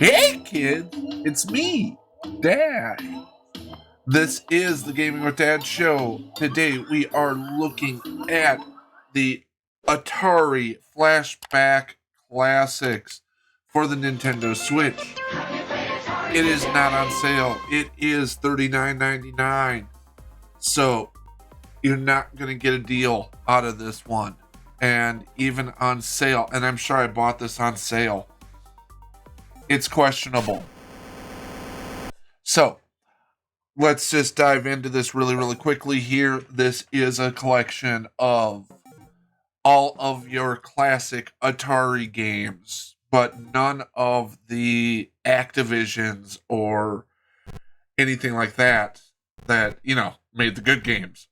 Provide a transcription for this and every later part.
Hey kids, it's me, Dad. This is the Gaming with Dad show. Today we are looking at the Atari Flashback Classics for the Nintendo Switch. It is not on sale. It is $39.99. So you're not going to get a deal out of this one. And even on sale, and I'm sure I bought this on sale, it's questionable. So let's just dive into this really quickly here. This is a collection of all of your classic Atari games, but none of the Activisions or anything like that made the good games.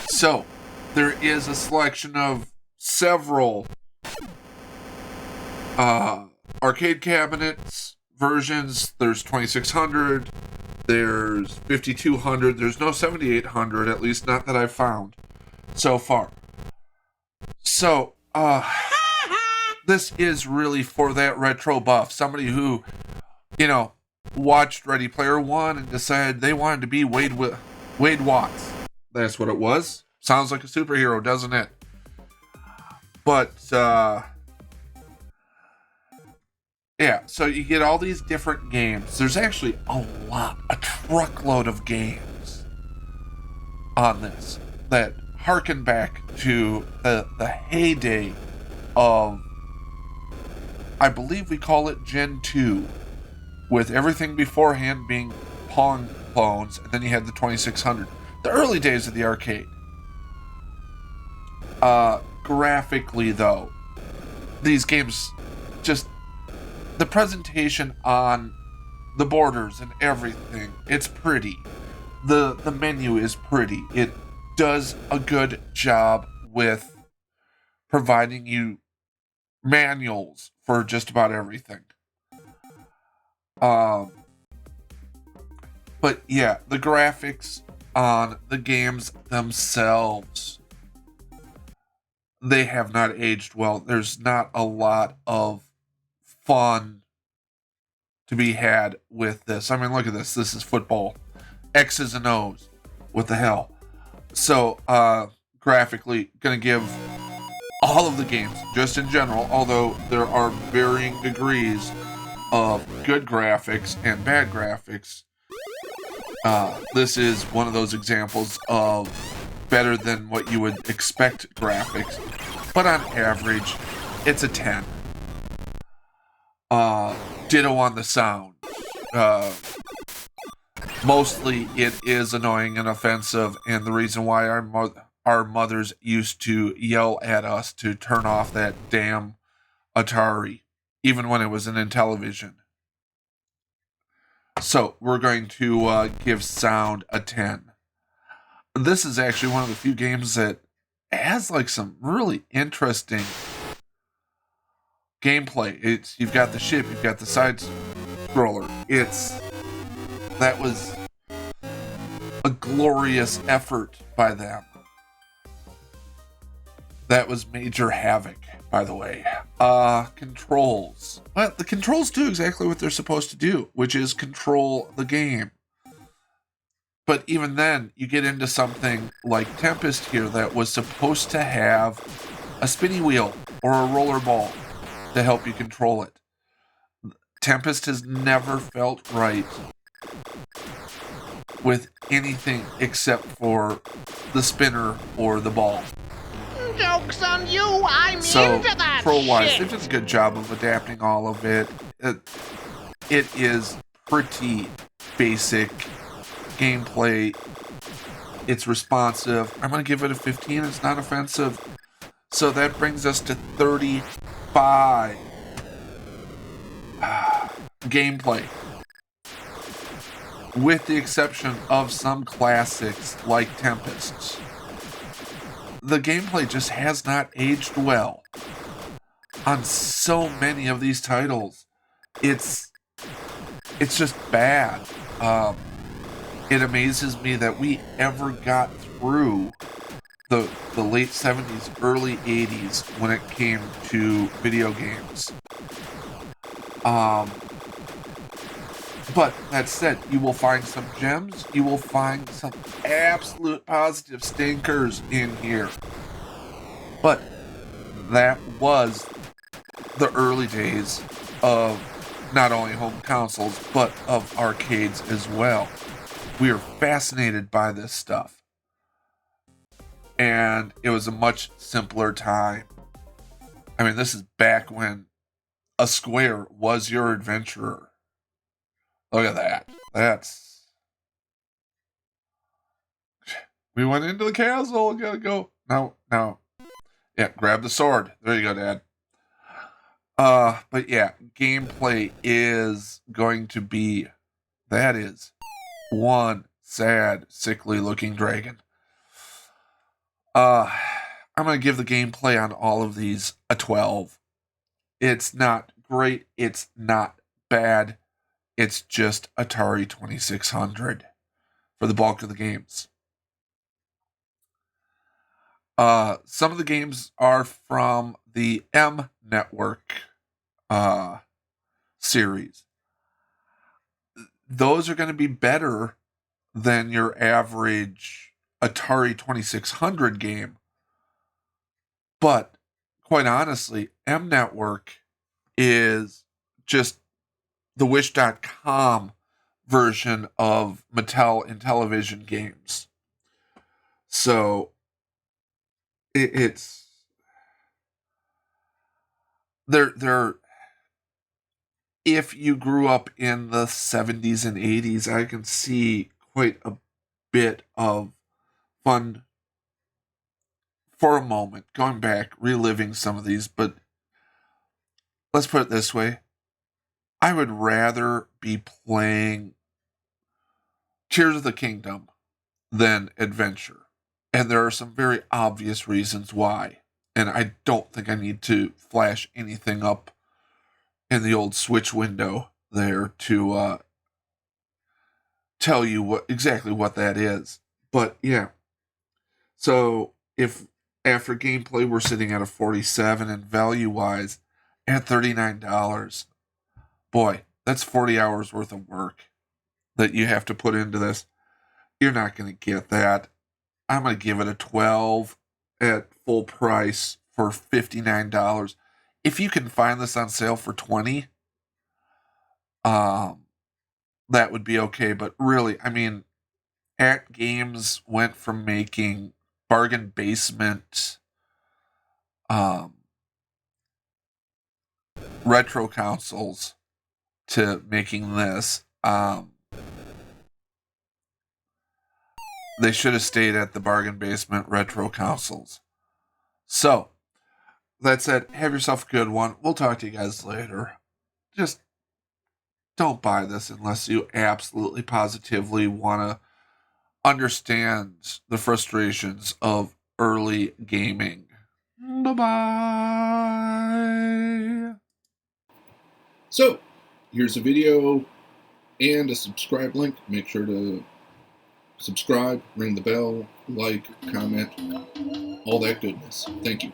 So there is a selection of several arcade cabinets versions. There's 2600, there's 5200, there's no 7800, at least not that I've found so far. So this is really for that retro buff, somebody who watched Ready Player One and decided they wanted to be Wade Watts. That's what it was. Sounds like a superhero, doesn't it? But yeah, so you get all these different games. There's actually a truckload of games on this that harken back to the heyday of, I believe we call it Gen 2, with everything beforehand being Pong clones, and then you had the 2600. The early days of the arcade. Graphically, though, these games just... the presentation on the borders and everything, it's pretty. The menu is pretty. It does a good job with providing you manuals for just about everything. But yeah, the graphics on the games themselves, they have not aged well. There's not a lot of fun to be had with this. I mean, look at this. This is football. X's and O's. What the hell? So, graphically, gonna give all of the games, just in general, although there are varying degrees of good graphics and bad graphics, this is one of those examples of better than what you would expect graphics, but on average, it's a 10. Ditto on the sound. Mostly it is annoying and offensive, and the reason why our mothers used to yell at us to turn off that damn Atari, even when it was in Intellivision. So we're going to give sound a 10. This is actually one of the few games that has like some really interesting gameplay. You've got the ship, you've got the side scroller. That was a glorious effort by them. That was major havoc, by the way. Controls. Well, the controls do exactly what they're supposed to do, which is control the game. But even then, you get into something like Tempest here that was supposed to have a spinny wheel or a roller ball to help you control it. Tempest has never felt right with anything except for the spinner or the ball. Joke's on you, I'm into that control-wise, shit. they've done a good job of adapting all of it. It is pretty basic gameplay. It's responsive. I'm going to give it a 15. It's not offensive. So that brings us to 35. Gameplay. With the exception of some classics like Tempest, the gameplay just has not aged well. On so many of these titles, it's just bad. It amazes me that we ever got through the late 70s, early 80s when it came to video games. But that said, you will find some gems. You will find some absolute positive stinkers in here. But that was the early days of not only home consoles, but of arcades as well. We are fascinated by this stuff. And it was a much simpler time. I mean, this is back when a square was your adventurer. Look at that. That's... We went into the castle. Gotta go. No. Yeah, grab the sword. There you go, Dad. But yeah, gameplay is going to be... That is one sad, sickly looking dragon. I'm gonna give the gameplay on all of these a 12. It's not great. It's not bad. It's just Atari 2600 for the bulk of the games. Some of the games are from the M Network series. Those are going to be better than your average Atari 2600 game. But quite honestly, M Network is just the Wish.com version of Mattel in television games. So it's they're if you grew up in the 70s and 80s, I can see quite a bit of fun for a moment going back, reliving some of these. But let's put it this way, I would rather be playing Tears of the Kingdom than Adventure. And there are some very obvious reasons why. And I don't think I need to flash anything up in the old Switch window there to tell you exactly what that is. But yeah. So if after gameplay we're sitting at a 47 and value-wise at $39, boy, that's 40 hours worth of work that you have to put into this. You're not going to get that. I'm going to give it a 12 at full price for $59. If you can find this on sale for 20, that would be okay. But really, I mean, At Games went from making bargain basement retro consoles to making this. They should have stayed at the bargain basement retro consoles. So, that said, have yourself a good one. We'll talk to you guys later. Just don't buy this unless you absolutely positively want to understand the frustrations of early gaming. Bye-bye. So, here's a video and a subscribe link. Make sure to subscribe, ring the bell, like, comment, all that goodness. Thank you.